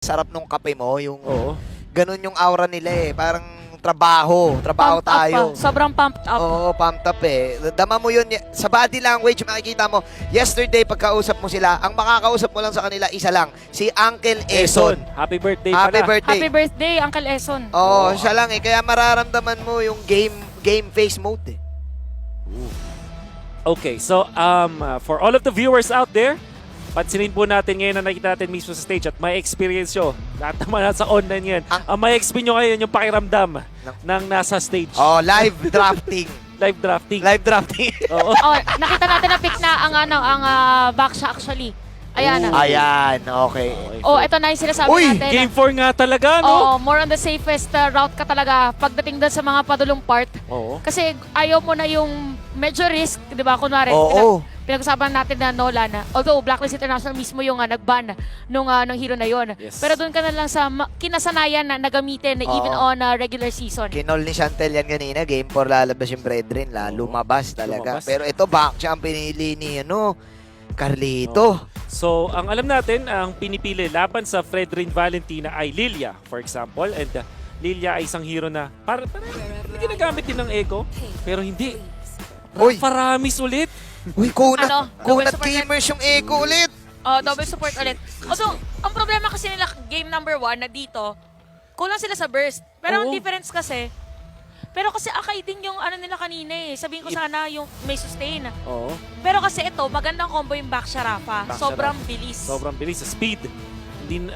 sarap nung kape mo, yung Oo. ganun yung aura nila eh. Parang trabaho Pumped up tayo. pa. Sobrang pumped up. Oo, pumped up eh. Dama mo yun, sa body language, makikita mo, yesterday pagkausap mo sila, ang makakausap mo lang sa kanila, isa lang, si Uncle Eson. Happy birthday Happy pala. birthday. Happy birthday, Uncle Eson. Oo, siya lang eh. Kaya mararamdaman mo yung game face mode eh. Okay, so for all of the viewers out there, pansinin po natin ngayon na nakita natin mismo sa stage at may experience nyo. Lahat naman nasa online yan. Ang may experience nyo ngayon yung pakiramdam ng nasa stage. Oh, live drafting. Live drafting. Live drafting. Oo. Oh, nakita natin na pick na ang backsha actually. Ayan na. Ayan, okay. Oh, ito na yung sinasabi Uy, natin. Game 4 nga talaga, no? Oh, more on the safest route ka talaga pagdating doon sa mga padulong part. Oo. Kasi ayaw mo na yung medyo risk, 'di ba? Kunwari, Oo. pinag-usapan natin na Nolan, although Blacklist International mismo yung nag-ban nung hero na yon. Yes. Pero doon ka na lang sa kinasanayan na nagamitin na even Oo. on regular season. Kinol ni Chantel yan kanina, game 4 lalabas yung Brethren, lumabas talaga. Lumabas. Pero ito, back siya ang pinili ni, Carlito. So, ang alam natin, ang pinipili laban sa Fredrin Valentina ay Lilia, for example. And Lilia ay isang hero na para ginagamit din ng Echo, pero hindi. Uy. Paramis ulit. Uy, kunat, Ano? kunat Double support gamers yung echo ulit. Double support ulit. Although, ang problema kasi nila game number 1 na dito, kulang sila sa burst. Pero ang Oo. difference kasi, pero kasi akay din yung ano nila kanina eh. Sabihin ko sana yung may sustain. Oo. Pero kasi ito, magandang combo yung backsha Rafa. Backsha Sobrang Rafa. bilis. Sobrang bilis sa speed. Hindi,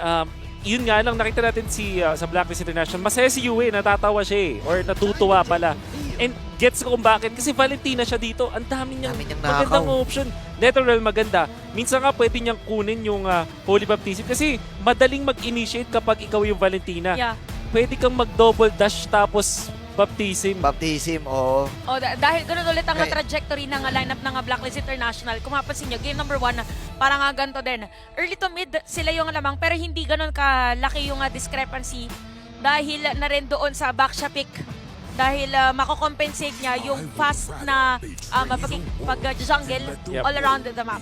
yun nga lang, nakita natin sa Blacklist International, masaya si Yue, natatawa siya eh, or natutuwa pala. And gets ko kung bakit, kasi Valentina siya dito, ang dami niyang magandang nakaw. option. Literal maganda. Minsan nga pwede niyang kunin yung Holy Baptism kasi madaling mag-initiate kapag ikaw yung Valentina. Yeah. Pwede kang mag-double dash tapos Baptism. Baptism, oo. Dahil ganun ulit ang Kay- trajectory ng lineup ng Blacklist International. Kung mapansin nyo, game number 1, parang ganito din. Early to mid, sila yung lamang, pero hindi ganun kalaki yung discrepancy dahil na rin doon sa backsha pick. Dahil mako-compensate niya yung fast na pag-jungle Yep. all around the map.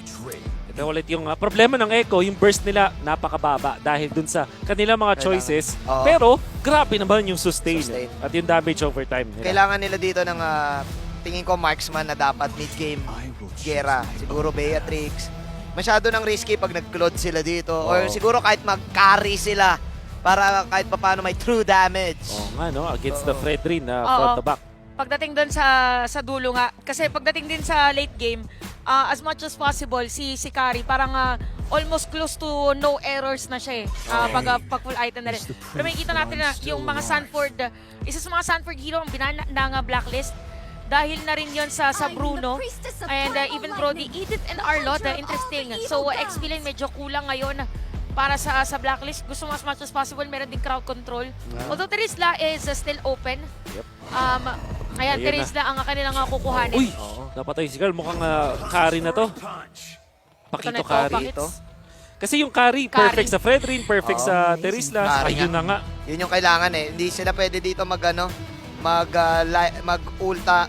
Ito ulit yung problema ng Echo, yung burst nila napakababa dahil dun sa kanilang mga choices. Oo. Pero grabe naman yung sustain, Sustain. at yung damage over time nila. Kailangan nila dito ng, tingin ko, marksman na dapat mid-game gera. Siguro Beatrix. Masyado nang risky pag nag-cloud sila dito. Or Oo. siguro kahit mag-carry sila para kahit paano may true damage. Oo nga, no? Against the Oo. Fredrin na Oo. front to back. Pagdating doon sa dulo nga, kasi pagdating din sa late game, as much as possible, si Kari parang almost close to no errors na siya eh. Pag full item na rin. Pero makikita natin na yung mga Sanford, isa sa mga Sanford hero ang binana ng Blacklist. Dahil na rin yon sa Bruno and even Brody, Edith and Arlot, interesting. So XP lane medyo kulang ngayon para sa Blacklist. Gusto mo as much as possible, meron din crowd control. Although Terisla is still open. Yep. Ayan, Ayun Terisla ang kanilang kukuhanin. Uy! Napatay si Carl. Mukhang carry na to. Pakito Ito na ito, carry. Pakits. Kasi yung carry, perfect sa Fredrin, perfect Oo. sa Terisla. Carry Ayun na nga. Yun yung kailangan eh. Hindi sila pwede dito mag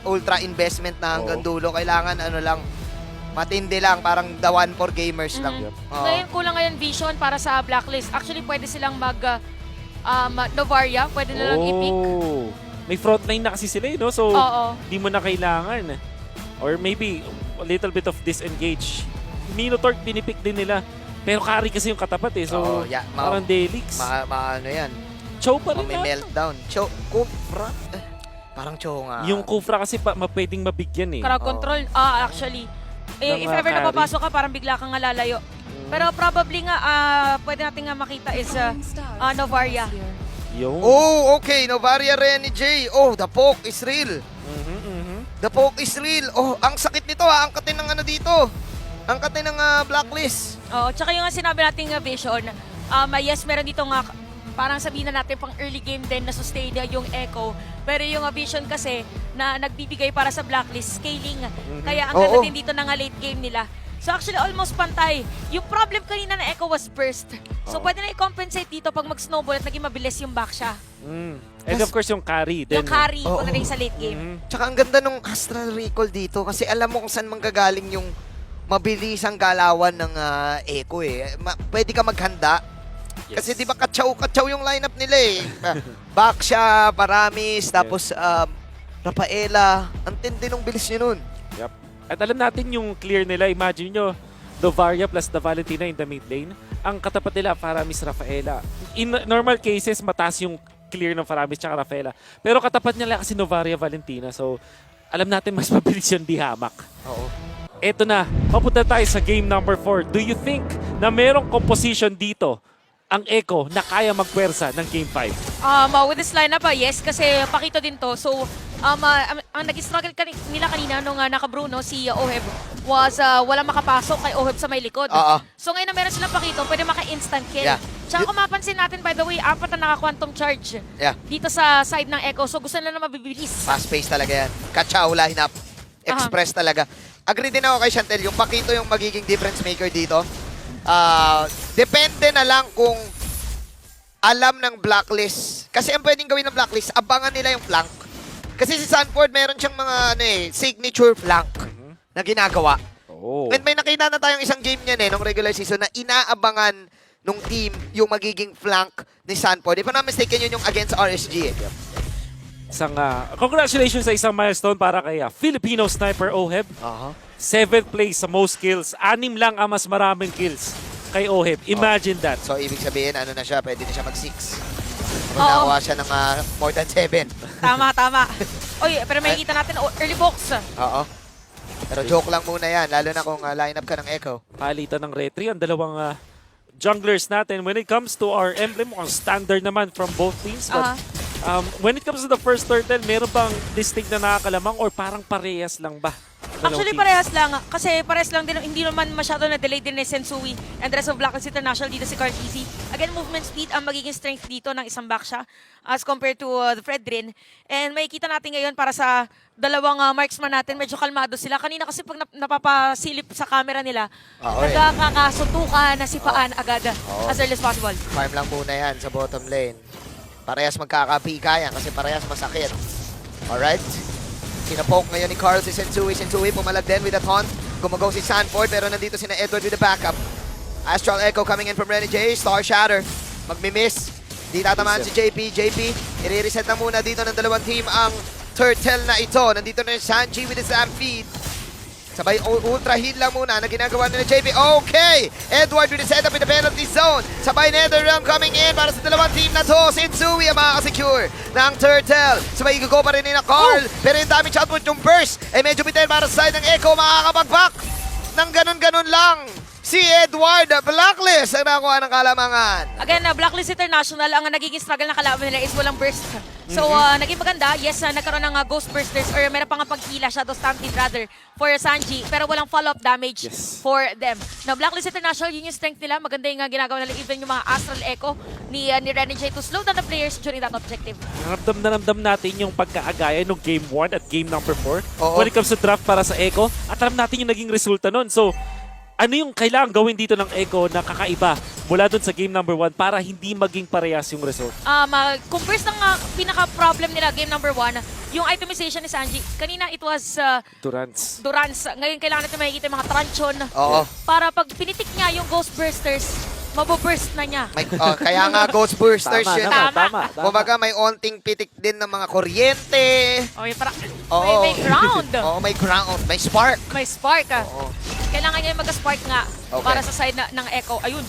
ultra investment na hanggang dulo. Kailangan matindi lang, parang the one for gamers lang. Oo. Ngayon, kulang ngayon vision para sa Blacklist. Actually, pwede silang Novaria, pwede na lang i-pick. Oh. May frontline na kasi sila, no? So, Oo. di mo na kailangan. Or maybe, a little bit of disengage. Minotaur, pinipick din nila. Pero carry kasi yung katapat eh. So, Oo, yeah, parang Delix. ano yan. Chow pa rin May na. meltdown. Kufra. Parang Cho nga. Yung Kufra kasi pwedeng mabigyan eh. Crowd control, actually. Ng, If ever carry. napapasok ka, parang bigla kang lalayo. Pero probably nga, pwede natin nga makita is Novaria. Yung. Oh, okay. Novaria Renny J. Oh, the poke is real. The poke is real. Oh, ang sakit nito ha. Ang katin ng dito. Ang katin ng blacklist. Tsaka yung sinabi nating vision, yes, meron dito nga, parang sabihin na natin pang early game din na sustain yung Echo. Pero yung vision kasi na nagbibigay para sa blacklist, scaling. Kaya ang ganda Oo. din dito na nga late game nila. So actually almost pantay. Yung problem kanina na Echo was burst. So pwede na i-compensate dito pag mag-snowball at naging mabilis yung back siya. And of course yung carry. Then, Yung carry Oo. pagdating sa late game. Tsaka ang ganda nung Astral Recall dito kasi alam mo kung saan manggagaling yung mabilis ang galawan ng Echo eh. Pwede ka maghanda Yes. Kasi di ba katsaw yung lineup nila eh. Back siya, Paramis, tapos Rafaela. Ang tindi nung bilis niya nun. Yep. At alam natin yung clear nila. Imagine nyo, Novaria plus the Valentina in the mid lane. Ang katapat nila, Faramis, Rafaela. In normal cases, mataas yung clear ng Faramis tsaka Rafaela. Pero katapat nila kasi Novaria, Valentina. So, alam natin mas mabilis yun di hamak. Oo. Eto na, papunta tayo sa game number 4. Do you think na merong composition dito ang Echo na kaya magpwersa ng game 5? With this lineup, yes, kasi pakito din to. So, ang nag-struggle nila kanina nung naka-Bruno, si Oheb, was walang makapasok kay Oheb sa may likod. So ngayon na meron silang pakito, pwede maka-instant kill. Yeah. Tsaka kung mapansin natin, by the way, 4 na naka-quantum charge dito sa side ng Echo. So gusto nila na mabibilis. Fast pace talaga yan. Katsaw, line up. Express talaga. Agree din ako kay Chantel, yung Pakito yung magiging difference maker dito. Depende na lang kung alam ng Blacklist. Kasi ang pwedeng gawin ng Blacklist, abangan nila yung flank. Kasi si Sanford meron siyang mga signature flank na ginagawa. Oh. And may nakita na tayong isang game niyan nung regular season na inaabangan nung team yung magiging flank ni Sanford. If I'm not mistaken, yun yung against RSG. Isang, congratulations sa isang milestone para kay Filipino Sniper Oheb. 7th place sa most kills. 6 lang ang mas maraming kills kay Oheb. Imagine that. So, ibig sabihin, ano na siya, pwede na siya mag-6. Nakuha siya ng more than 7. Tama. Oy, pero makikita natin, early box. Oo. Pero joke lang muna yan, lalo na kung line up ka ng Echo. Palitan ng retry ang dalawang junglers natin. When it comes to our emblem, ang standard naman from both teams. But when it comes to the first turtle, meron bang distinct na nakakalamang or parang parehas lang ba? Actually, parehas lang. Kasi parehas lang din. Hindi naman masyado na-delay din ni Sensui and the rest of Blacklist International dito si Carteezy. Again, movement speed ang magiging strength dito ng isang back siya as compared to the Fredrin. And makikita natin ngayon para sa dalawang marksman natin, medyo kalmado sila. Kanina kasi pag napapasilip sa camera nila, nagkakasuntukan, nasipaan agad as early as possible. Farm lang muna yan sa bottom lane. Parehas magkakapika yan kasi parehas masakit. Alright? Sinapoke ngayon ni Carl si Sensui. Sensui pumalag din with a taunt. Gumagaw si Sanford pero nandito si na Edward with the backup. Astral Echo coming in from Renny J. Star Shatter. Magmimiss. Di tatamaan si JP. JP, i-reset na muna dito ng dalawang team ang turtle na ito. Nandito na si Sanji with his Stampede. Sabay ultra heal lang muna na ginagawa nila JP. Okay! Edward with the setup in the penalty zone. Sabay Netherrealm coming in para sa dalawang team na to. Sensui ang makakasecure ng turtle. Sabay igugo pa rin ni na Carl. Pero yung damage output yung burst ay medyo bitin para sa side ng Echo. Makakapag-back ng ganun-ganun lang. Si Edward Blacklist ang nakuha ng kalamangan. Again, Blacklist International, ang nagiging struggle na kalaban nila is walang burst. So, naging maganda. Yes, nagkaroon ng Ghost Bursters or meron pang pagkila, Shadow Stampede rather, for Sanji. Pero walang follow-up damage for them. Now, Blacklist International, yun yung strength nila. Maganda yung ginagawa nila. Even yung mga Astral Echo ni Renny J to slow down the players during that objective. Naramdam natin yung pagkaagaya ng game 1 at game number 4. Oo. When it comes to draft para sa Echo. At alam natin yung naging resulta nun. So, ano yung kailangan gawin dito ng Echo na kakaiba mula dun sa game number 1 para hindi maging parehas yung result? Kung first ang pinaka-problem nila game number 1, yung itemization ni Sanji. Kanina it was Durance. Ngayon kailangan natin makikita yung mga Tranchon. Oo. Para pag pinitik niya yung Ghost Bursters, maboburst na niya. Kaya nga Ghost Bursters yun. Tama. Kumbaga may onting pitik din ng mga kuryente. May ground. Oo, may ground. May spark. May spark. Oo. Kailangan niya mag-spark nga para sa side ng Echo. Ayun.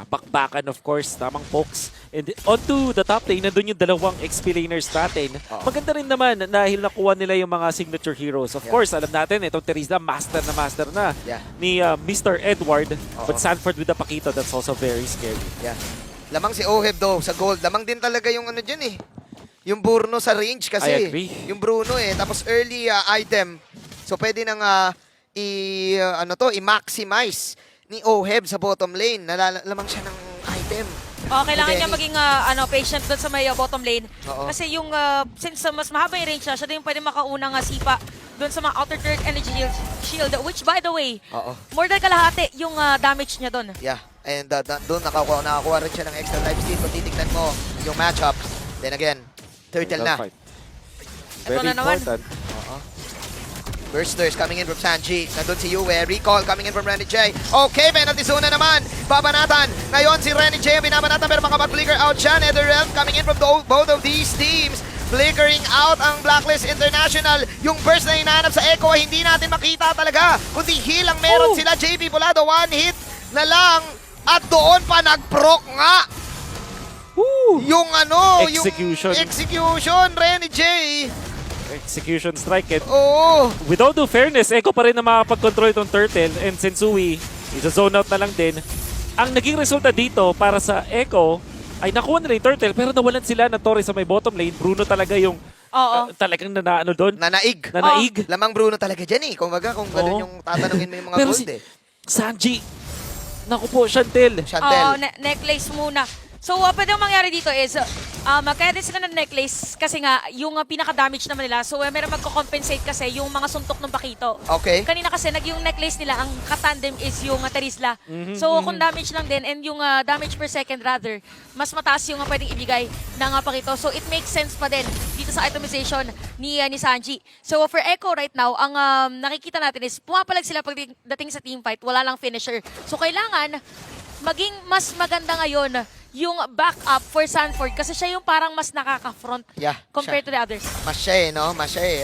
Bakbakan of course, tamang pokes. And onto the top lane, nandun yung dalawang XP laners natin. Maganda rin naman dahil nakuha nila yung mga signature heroes. Of course, alam natin, itong Teresa, master na ni Mr. Edward. But Sanford with the Pakito, that's also very scary. Yeah. Lamang si Oheb daw sa gold. Lamang din talaga yung ano dyan yung Bruno sa range kasi. I agree. Yung Bruno Tapos early item. So pwede nang i-maximize ni Oheb sa bottom lane. Lamang siya ng item. Kailangan niya maging patient doon sa may bottom lane. Kasi yung, since mas mahaba yung range siya din pwede makaunang sipa doon sa mga outer third energy shield. Which by the way, more than kalahati yung damage niya doon. Yeah. And doon nakakuha rin siya ng extra life steal. Kung titignan mo yung matchup. Then again, turtle na. Very na naman. important. Bursters coming in from Sanji. Nandun si Yue. Recall coming in from Renny J. Okay, penalty zone na naman. Babanatan. Ngayon si Renny J ang binabanatan pero makapag-flicker out siya. Netherrealm coming in from both of these teams. Flickering out ang Blacklist International. Yung burst na hinahanap sa Echo ay hindi natin makita talaga. Kundi heal ang meron sila. JP Volado, one hit na lang. At doon pa nag-proc nga. Yung Execution. yung execution, Renny J. Execution strike. And Oo. with all due fairness, Echo pa rin na makapag-control itong Turtle and Sensui, isa-zone out na lang din. Ang naging resulta dito para sa Echo ay nakuha nila yung Turtle pero nawalan sila ng Torre sa may bottom lane. Bruno talaga yung talagang nanaano doon. Nanaig. Nanaig. Lamang Bruno talaga dyan eh. Kung ganun Oo. yung tatanungin mo yung mga Pero gold si eh. Sanji, naku po, Chantel. Chantel. Necklace muna. So, pwede ang mangyari dito is, kaya din sila ng necklace kasi nga, yung pinaka-damage naman nila. So, meron magko-compensate kasi yung mga suntok ng Pakito. Okay. Kanina kasi, yung necklace nila, ang katandem is yung Terizla. So, kung damage lang din, and yung damage per second rather, mas mataas yung pwedeng ibigay ng Pakito. So, it makes sense pa din dito sa itemization ni Sanji. So, for Echo right now, ang nakikita natin is, pumapalag sila pagdating sa teamfight, wala lang finisher. So, kailangan maging mas maganda ngayon yung backup for Sanford kasi siya yung parang mas nakaka-front compared to the others. Mas siya eh, no? Mas siya eh.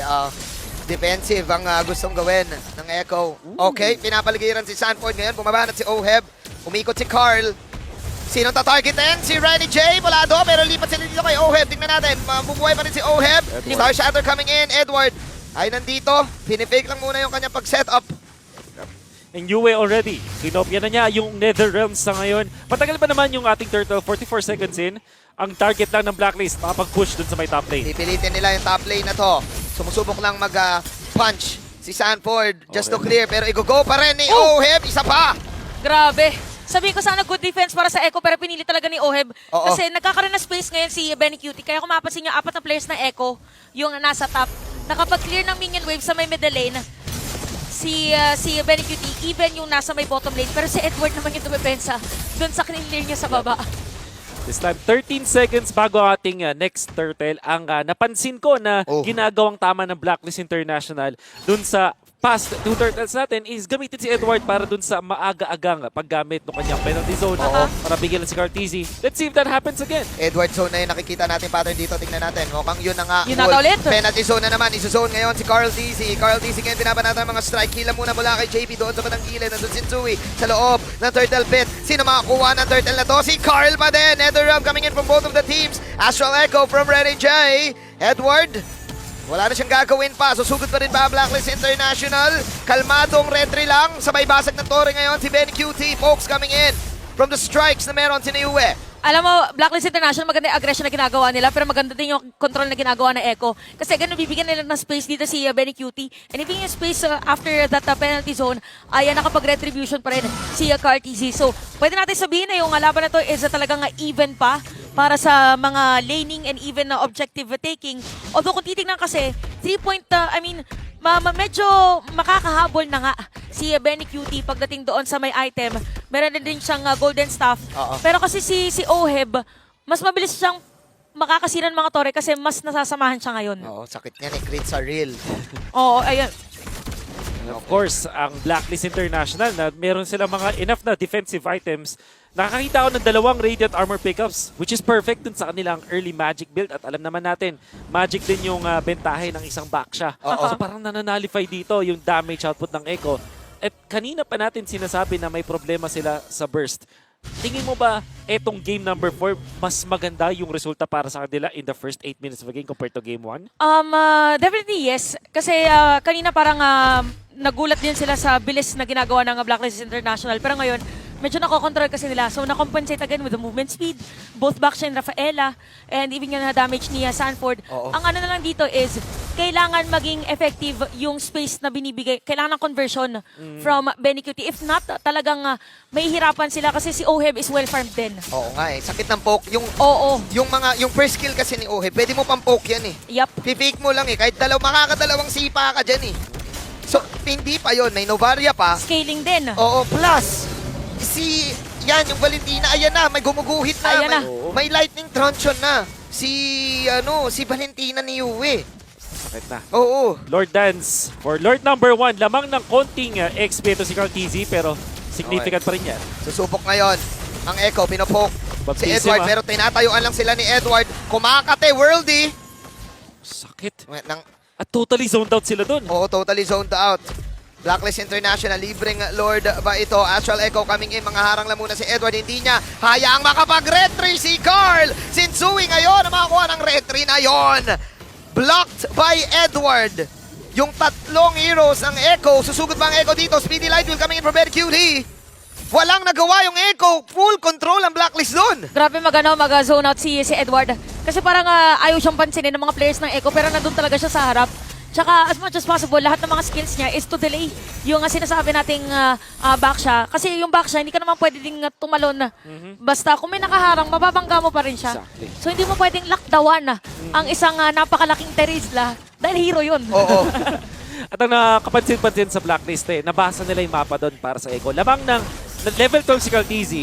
Defensive ang gustong gawin ng Echo. Okay, pinapaligiran si Sanford ngayon. Bumabanat si Oheb. Umikot si Carl. Sinong tatargetin? Si Renny J. Volado. Pero lipat sila dito kay Oheb. Tingnan natin. Mabubuhay pa rin si Oheb. Star Shatter coming in. Edward ay nandito. Pinifake lang muna yung kanyang pag-setup. And Yue already, kinopya na niya yung Netherrealms sa ngayon. Patagal pa naman yung ating Turtle, 44 seconds in. Ang target lang ng Blacklist, makapag-push dun sa may top lane. Pipilitin nila yung top lane na to. Sumusubok lang mag-punch si Sanford just to clear. Pero i-go pa rin ni Oheb. Isa pa! Grabe. Sabi ko sana good defense para sa Echo pero pinili talaga ni Oheb. Oo. Kasi nagkakaroon na space ngayon si Benny Cutie. Kaya kung mapapansin niyo, 4 na players ng Echo yung nasa top. Nakapag-clear ng minion wave sa may middle lane. Si Benny Cutie, even yung nasa may bottom lane. Pero si Edward naman yung dumepensa doon sa clear niya sa baba. This time, 13 seconds bago ang ating next Turtle. Ang napansin ko na ginagawang tama ng Blacklist International dun sa past 2 Turtles natin is gamitin si Edward para dun sa maaga-agang paggamit ng kanyang penalty zone para bigyan si Carteezy. Let's see if that happens again. Edward zone na yun. Nakikita natin pattern dito. Tingnan natin. Mukhang yun na nga. Yun na ulit. Penalty zone na naman. Iso-zone ngayon si Carl DZ. Carl DZ ngayon binabanatan ng mga strike. Kila muna mula kay JP doon sa batang gilid. Nandun si Tsui sa loob ng Turtle Pit. Sino makakuha ng Turtle na to? Si Carl pa din. Netherrealm coming in from both of the teams. Astral Echo from Renny J. Edward. Wala na siyang gagawin pa. Susugod pa rin ba Blacklist International? Kalmadong retry lang. Sabay basag ng tore ngayon si Benny Cutie. Folks coming in from the strikes na meron si Niue. Alam mo, Blacklist International, maganda yung aggression na ginagawa nila, pero maganda din yung control na ginagawa ng Echo. Kasi ganun, bibigyan nila ng space dito si Benny Cutie. And ibigyan yung space after that penalty zone, ay nakapag-retribution pa rin si Carteezy. So, pwede natin sabihin na yung laban na to is talagang even pa para sa mga laning and even objective taking. Although kung titignan kasi, 3-point, medyo makakahabol na nga si Benny Cutie pagdating doon sa may item. Meron na din siyang golden staff. Pero kasi si Oheb, mas mabilis siyang makakasira ng mga tore kasi mas nasasamahan siya ngayon. Oo, sakit niya ni crits are real. Oo, ayun. And of course, ang Blacklist International na meron sila mga enough na defensive items. Nakakita ako ng 2 Radiant Armor pickups which is perfect dun sa kanilang early Magic build at alam naman natin, Magic din yung bentahe ng isang Baksha. So parang nananalify dito yung damage output ng Echo. At kanina pa natin sinasabi na may problema sila sa burst. Tingin mo ba etong game number 4 mas maganda yung resulta para sa kanila in the first 8 minutes of the game compared to game 1? Definitely yes. Kasi kanina parang nagulat din sila sa bilis na ginagawa ng Blacklist International. Pero ngayon, medyo nakokontrol kasi nila. So, nakompensate again with the movement speed. Both Baksha and Rafaela. And even yung damage ni Sanford. Ang ano na lang dito is, kailangan maging effective yung space na binibigay. Kailangan ng conversion from Benny Cutie. If not, talagang may hirapan sila kasi si Oheb is well-farmed din. Oo nga eh. Sakit ng poke. Yung first skill kasi ni Oheb, pwede mo pang poke yan eh. Yup. Pipake mo lang eh. Kahit makakadalawang sipa ka dyan eh. So, hindi pa yon. May Novaria pa. Scaling din. Oo, plus, yung Valentina, ayan na, may gumuguhit na. Ayan na. May lightning truncheon na. Si Valentina ni Yue. Sakit na. Oo. Lord Dance for Lord number 1. Lamang ng konting XP ito si Carl TZ pero significant pa rin yan. Susubok ngayon. Ang Echo, pinopoke si Baptism, Edward, pero tinatayuan lang sila ni Edward. Kumakate, Worldy. Sakit. Nang, At totally zoned out sila dun. Oo, totally zoned out. Blacklist International, libreng Lord ba ito? Astral Echo coming in, mga harang lang muna si Edward. Hindi niya hayaang makapag-retry si Carl. Sinsui ngayon, makakuha ng retry na yon. Blocked by Edward. Yung tatlong heroes ng Echo. Susugod ba ang Echo dito? Speedy Light will coming in from BenQT. Walang nagawa yung Echo. Full control ang Blacklist doon. Grabe mag-zone out si Edward. Kasi parang ayaw siyang pansinin ng mga players ng Echo pero nandun talaga siya sa harap. Tsaka as much as possible, lahat ng mga skills niya is to delay yung sinasabi nating back siya. Kasi yung back siya, hindi ka naman pwede ding tumalon. Basta kung may nakaharang, mababangga mo pa rin siya. Exactly. So hindi mo pwedeng lockdown ang isang napakalaking Terizla dahil hero yun. Oo. At ang nakapansin-pansin sa blacklist nabasa nila yung mapa doon para sa Echo. Lamang ng level 12 si Carl TZ,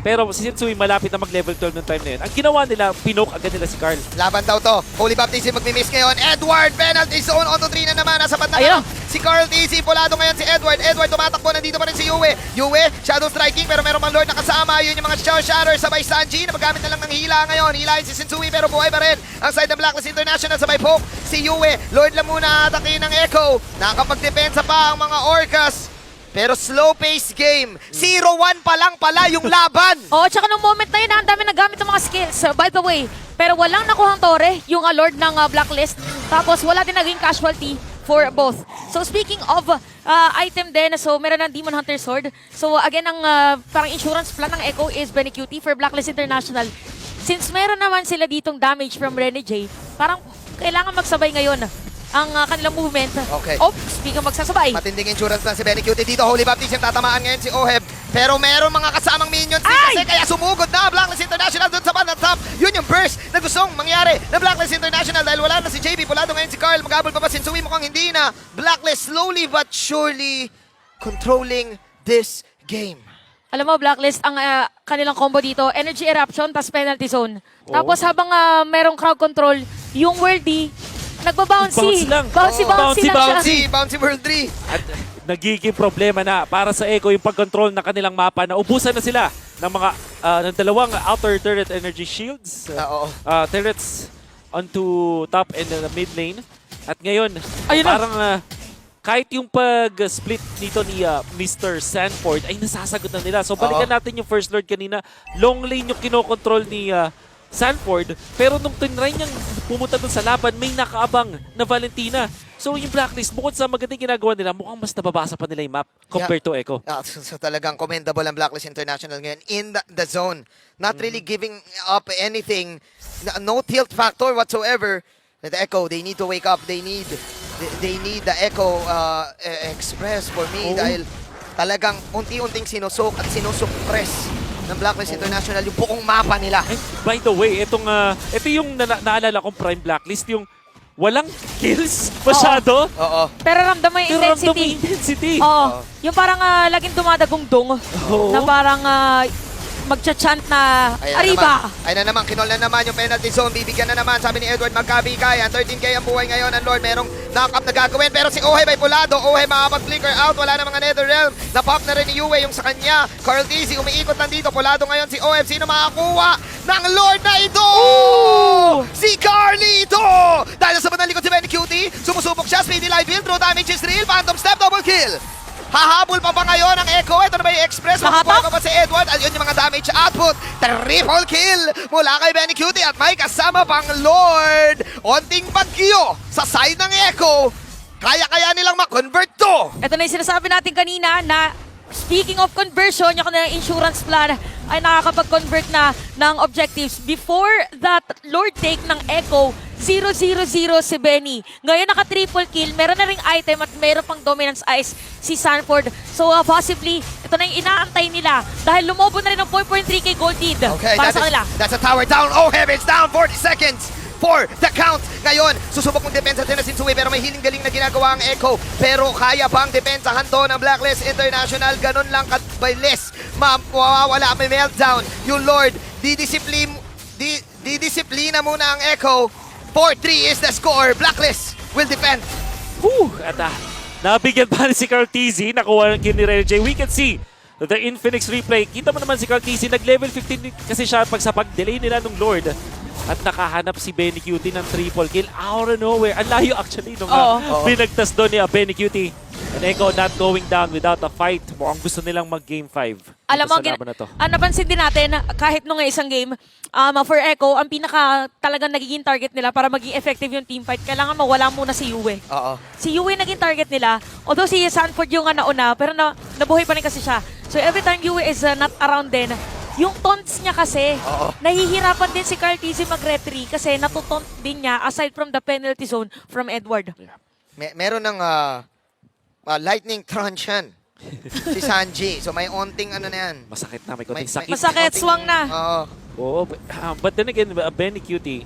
pero si Sensui malapit na mag-level 12 ng time na yun. Ang ginawa nila, pinoke agad nila si Carl. Laban daw to. Holy Baptism magmi-miss ngayon. Edward, penalty zone. Onto 3 na naman. Nasa banda Ayun. si Carl TZ. Pulado ngayon si Edward. Edward tumatakbo. Nandito pa rin si Yue. Yue, shadow striking. Pero meron mang Lord na kasama. Yun yung mga shatter. Sabay Sanji na magamit na lang ng hila ngayon. Hilahin si Sensui pero buhay pa rin. Ang side ng Blacklist International. Sabay poke si Yue. Lord lang muna atakin ng Echo. Nakakapagdepensa pa ang mga Orcas. Pero slow-paced game. 0-1 pa lang pala yung laban. Oo, tsaka nung moment na yun, ang dami nagamit ng mga skills. By the way, pero walang nakuhang tore yung Lord ng Blacklist. Tapos wala din naging casualty for both. So speaking of item din, so meron ng Demon Hunter Sword. So again, ang parang insurance plan ng Echo is BenQT for Blacklist International. Since meron naman sila ditong damage from Rene J, parang kailangan magsabay ngayon ang kanilang movement. Okay. Oh, speaking of magsasabay. Matinding insurance lang si BenQT dito. Holy Baptism tatamaan ngayon si Oheb. Pero meron mga kasamang minions din kasi kaya sumugod na Blacklist International doon sa bandang top. Yun yung burst na gustong mangyari na Blacklist International dahil wala na si JB. Pulado ngayon si Carl. Maghabol pa ba? Sinsui mukhang hindi na. Blacklist slowly but surely controlling this game. Alam mo, Blacklist, ang kanilang combo dito, Energy Eruption, tas Penalty Zone. Tapos habang merong crowd control, yung Worldy, nagbabouncy. Bounce lang. Bouncy lang siya. Bouncy World 3. At nagiging problema na para sa Echo yung pag-control ng kanilang mapa na ubusan na sila ng mga ng dalawang outer turret energy shields. Oo. Turrets onto top and mid lane. At ngayon, Ayun na. parang kahit yung pag-split nito ni Mr. Sanford ay nasasagot na nila. So balikan natin yung First Lord kanina. Long lane yung kinokontrol ni Sanford. Pero nung tinry niyang pumunta dun sa laban, may nakaabang na Valentina. So yung Blacklist, bukod sa magandang ginagawa nila, mukhang mas nababasa pa nila yung map compared to Echo. So talagang commendable ang Blacklist International ngayon in the zone. Not really giving up anything. No tilt factor whatsoever. The Echo, they need to wake up. They need the Echo Express for me dahil talagang unti-unting sinusok at sinusuppress ng Blacklist International yung buong mapa nila. And by the way, ito yung naalala kong Prime Blacklist, yung walang kills masyado. Oo. Pero ramdam mo yung Pero ramdam mo intensity. yung intensity. Oo. Yung parang laging dumadagong-dong. Oo. Na parang magcha-chant na Arriba! Ayun na naman, kinol na naman yung penalty zone. Bibigyan na naman, sabi ni Edward, magkabigay. 13k ang buhay ngayon. Ang Lord, merong knock-up na gagawin. Pero si Oheb ay pulado. Oheb makapag-flicker out. Wala na mga Netherrealm. Na-pop na rin ni Yue yung sa kanya. Carl TZ umiikot lang dito. Pulado ngayon si Oheb. Sino makakuha ng Lord na ito? Si Carlito! Dahil sa bandang likod si BenQT, sumusubok siya. Speedy live build. True damage is real. Phantom step, double kill. Hahabol pa ba ngayon ang Echo? Ito na ba yung Express? Makakuha ka ba si Edward? At yun yung mga damage output. Triple kill mula kay BenQT at may kasama pang Lord. Onting bagyo sa side ng Echo. Kaya nilang ma-convert to. Ito na yung sinasabi natin kanina na speaking of conversion, yung kanilang insurance plan ay nakakapag-convert na ng objectives. Before that Lord take ng Echo, 0-0-0 si Benny. Ngayon naka-triple kill, meron na ring item at meron pang dominance ice si Sanford. So possibly, ito na yung inaantay nila dahil lumobo na rin ng 4.3k gold lead para sa kanila. That's a tower down. Oh, it's down 40 seconds. For the count. Ngayon, susubok mong depensa din na Sinsui pero may healing galing na ginagawa ang Echo. Pero kaya pang depensahan to ng Blacklist International. Ganon lang kabilis. Mawawala, may meltdown. Yung Lord, didisiplina muna ang Echo. 4-3 is the score. Blacklist will defend. Whew! At nabigyan pa rin si Carl TZ, nakuha ni Rene J. We can see the Infinix replay. Kita mo naman si Carl TZ, nag-level 15 kasi siya sa pag-delay nila ng Lord. At nakahanap si Benny Cutie ng triple kill out of nowhere. Ang layo actually nung pinagtas doon ni Benny Cutie. And Echo not going down without a fight. Mukhang gusto nilang mag-game 5. Alam mo, napansin din natin, kahit nung isang game, for Echo, ang pinaka talagang nagiging target nila para maging effective yung team fight, kailangan mawala muna si Yue. Oo. Si Yue naging target nila, although si Sanford yung nauna, pero nabuhay pa rin kasi siya. So every time Yue is not around din, yung taunts niya kasi, nahihirapan din si Carl TZ mag-retry kasi natutaunt din niya aside from the penalty zone from Edward. Yeah. Meron ng lightning trance yan. Si Sanji. So may onting ano na yan. Masakit na, may konting sakit. Masakit, swang na. Oo. Oo, but then again, Benny Cutie,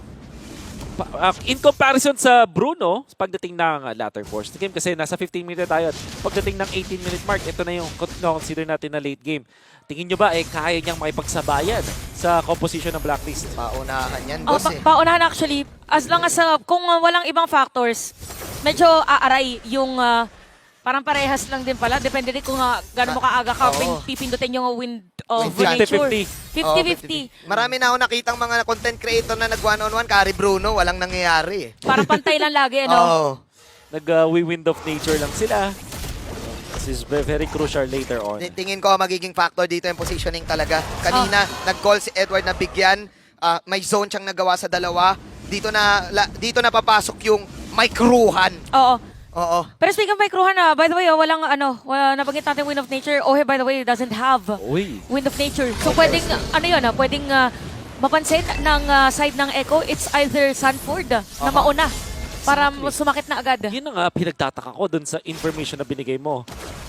in comparison sa Bruno, pagdating ng latter force game, kasi nasa 15-minute tayo, at pagdating ng 18-minute mark, ito na yung consider natin na late game. Tingin nyo ba, kaya niyang makipagsabayan sa composition ng Blacklist? Paunahan yan, boss eh. Paunahan actually, as long as kung walang ibang factors, medyo aaray yung parang parehas lang din pala. Depende din kung gano'n mo kaaga ka pipindutin yung wind of Wind nature. 50-50. 50-50. Marami na ako nakitang mga content creator na nag-one-on-one, Kari Bruno, walang nangyayari eh. Parang pantay lang lagi, ano? Oo. Nag-wind of nature lang sila. This is very crucial later on. Tingin ko magiging factor dito yung positioning talaga. Kanina, nag-call si Edward na bigyan. May zone siyang nagawa sa dalawa. Dito na papasok yung may kruhan. Oo. Pero speaking of may kruhan, by the way, wala nabanggit natin Wind of Nature. Ohe, by the way, doesn't have Wind of Nature. So pwedeng, pwedeng mapansin ng side ng Echo, it's either Sanford na mauna para sumakit na agad. Yun ang pinagtataka ko dun sa information na binigay mo.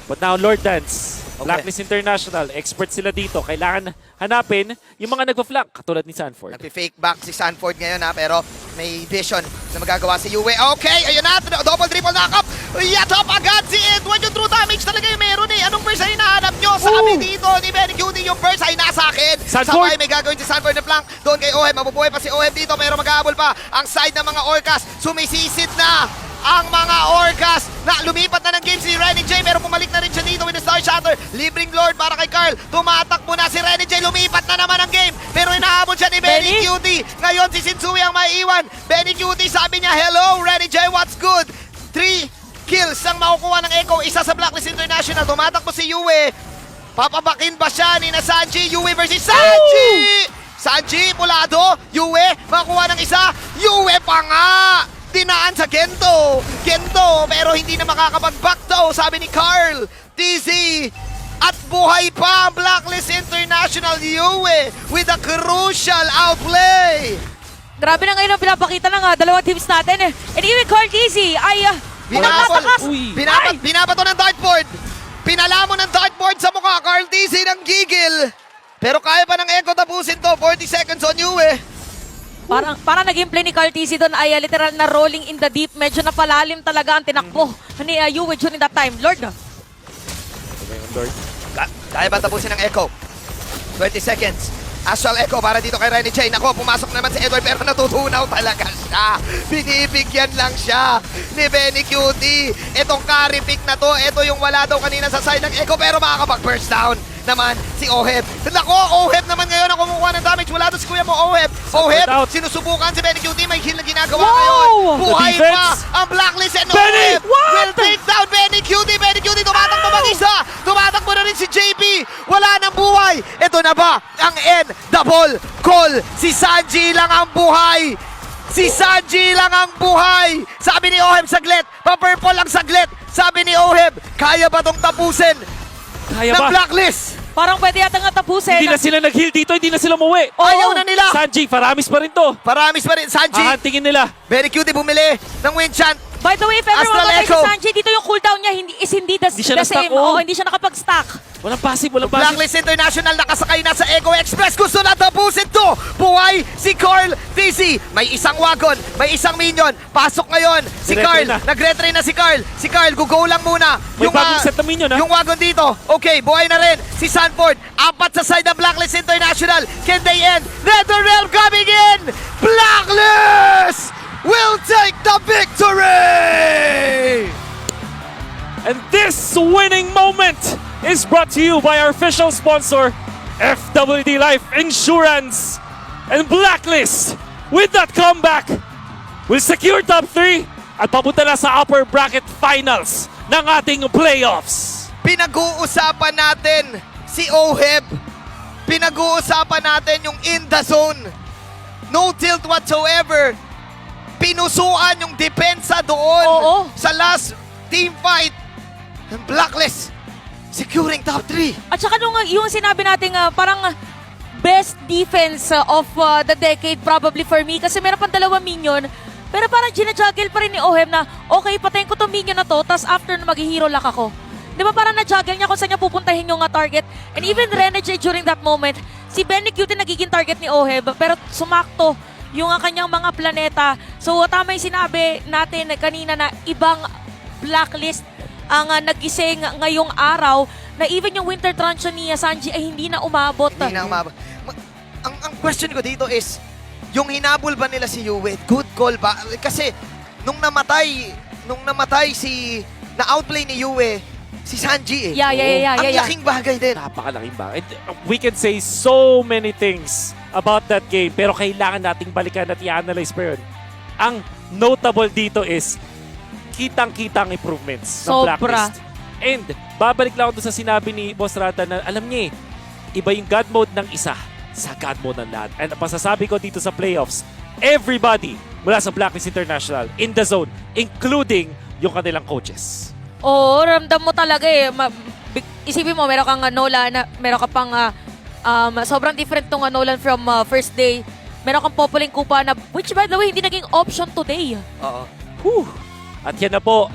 But now, Lord Dance, Blacklist International, expert sila dito. Kailangan hanapin yung mga nagpa-flank, katulad ni Sanford. Nag-fake back si Sanford ngayon pero may vision na magagawa si Yue. Okay, ayun na, double triple knock-up. Yatop agad si Edward, yung true damage talaga yung meron eh. Anong burst ay hinahanap nyo? Sabi dito ni Benny Cutie, yung burst ay nasa akin. Sanford! Sabay may gagawin si Sanford na flank. Doon kay Ohem, mabubuhay pa si Ohem dito pero mag-aabol pa. Ang side ng mga Orcas, sumisisid na ang mga Orcas na lumipat na ng game si Renny J pero pumalik na rin siya dito with the Star Shatter. Libreng Lord para kay Carl. Tumatakbo na si Renny J. Lumipat na naman ang game pero inahabol siya ni Benny Cutie. Ngayon si Shinsui ang maiiwan. Benny Cutie sabi niya, hello Renny J, what's good? 3 kills ang makukuha ng Echo. Isa sa Blacklist International. Tumatakbo si Yue. Papabakin ba siya ni na Sanji? Yue versus Sanji! Sanji, pulado. Yue, makuha ng isa. Yue pa nga! Dinaan sa Gento, pero hindi na makakapag-back daw, sabi ni Carl TZ. At buhay pa ang Blacklist International Yue with a crucial outplay. Grabe na ngayon ang pinapakita ng dalawang teams natin. And even Carl TZ ay Binabol. Uy. Binabato ng dartboard. Pinalamo ng dartboard sa mukha, Carl TZ ng gigil. Pero kaya pa ng Echo tapusin to, 40 seconds on Yue. Parang naging play ni Carl TZ doon ay literal na rolling in the deep. Medyo napalalim talaga ang tinakbo ni Yue during that time. Lord. Kaya ba tapusin ng Echo? 20 seconds. Astral Echo para dito kay Renny J. Nako, pumasok naman si Edward pero natutunaw talaga siya. Binibigyan lang siya ni Benny Cutie. Itong carry pick na to, ito yung wala daw kanina sa side ng Echo pero makakapag-burst down naman si Oheb. Nako, Oheb naman ngayon ang kumukuha ng damage. Wala doon si kuya mo, Oheb. Oheb, sinusubukan si Benny Cutie. May heal na ginagawa ngayon. Buhay pa ang Blacklist and Oheb will take down Benny Cutie. Benny Cutie tumatakbo mag-isa. Tumatakbo na rin si JP. Wala nang buhay. Ito na ba ang end? Double call. Si Sanji lang ang buhay. Si Sanji lang ang buhay. Sabi ni Oheb saglit. Pa-purple ang saglit. Sabi ni Oheb, kaya ba tong tapusin? Kaya ng ba? Blacklist. Parang pwede yata nga tapusin. Hindi na sila nag-heal dito, hindi na sila umuwi. Ayaw na nila. Sanji, paramis pa rin to. Paramis pa rin. Sanji. Hahantingin nila. Very cute bumili ng win chant. By the way, if ever Astral mga Echo. si Sanji, dito yung cooldown niya hindi the siya na-stack, same. oh. Oo, hindi siya nakapag-stack. Walang passive, walang passive. Blacklist International nakasakay na sa Echo Express. Gusto na tapusin to. Buhay si Carl TZ. May isang wagon, may isang minion. Pasok ngayon si Nag-retrain Carl. na. Nag-retrain na si Carl. Si Carl, go lang muna. May bagong set na minion, ha? Yung wagon dito. Okay, buhay na rin si Sanford. Apat sa side ng Blacklist International. Can they end? NetherRealm coming in. Blacklist will take the victory! is brought to you by our official sponsor, FWD Life Insurance. And Blacklist, with that comeback, will secure top 3 at papunta na sa upper bracket finals ng ating playoffs. Pinag-uusapan natin si Oheb. Pinag-uusapan natin yung in the zone. No tilt whatsoever. Pinusuan yung depensa doon Oo. sa last team fight. And Blacklist securing top 3. At saka nung yung sinabi natin parang best defense of the decade probably for me kasi meron pang 2 minion pero parang ginajuggle pa rin ni Ohem na okay, patayin ko tong minion na to tapos after na mag-hero lock ako. Di ba parang na-juggle niya kung saan niya pupuntahin yung target and even Renegade during that moment, si Benny Q din nagiging target ni Oheb pero sumakto yung kanyang mga planeta. So tama yung sinabi natin kanina na ibang Blacklist ang nagising ngayong araw na even yung Winter Truncheon ni Sanji ay hindi na umabot. Hindi na umabot. Ang question ko dito is, yung hinabol ba nila si Yue? Good call ba? Kasi nung namatay si na-outplay ni Yue, si Sanji eh. Yeah. Ang laking bagay din. Napakalaking ba? We can say so many things about that game pero kailangan nating balikan at i-analyze pa yun. Ang notable dito is kitang-kitang improvements ng Sobra. Blacklist. And babalik lang ako doon sa sinabi ni Boss Rata na alam niya iba yung God mode ng isa sa God mode ng lahat. And ang pasasabi ko dito sa playoffs, everybody mula sa Blacklist International in the zone, including yung kanilang coaches. Oo, ramdam mo talaga eh. Isipin mo, meron kang Nolan, meron ka pang sobrang different tong Nolan from first day. Meron kang Popoling Kupa na, which by the way, hindi naging option today. Oo. Whew. At yan na po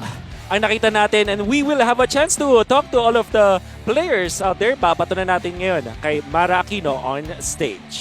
ang nakita natin and we will have a chance to talk to all of the players out there. Babato na natin ngayon kay Mara Aquino on stage.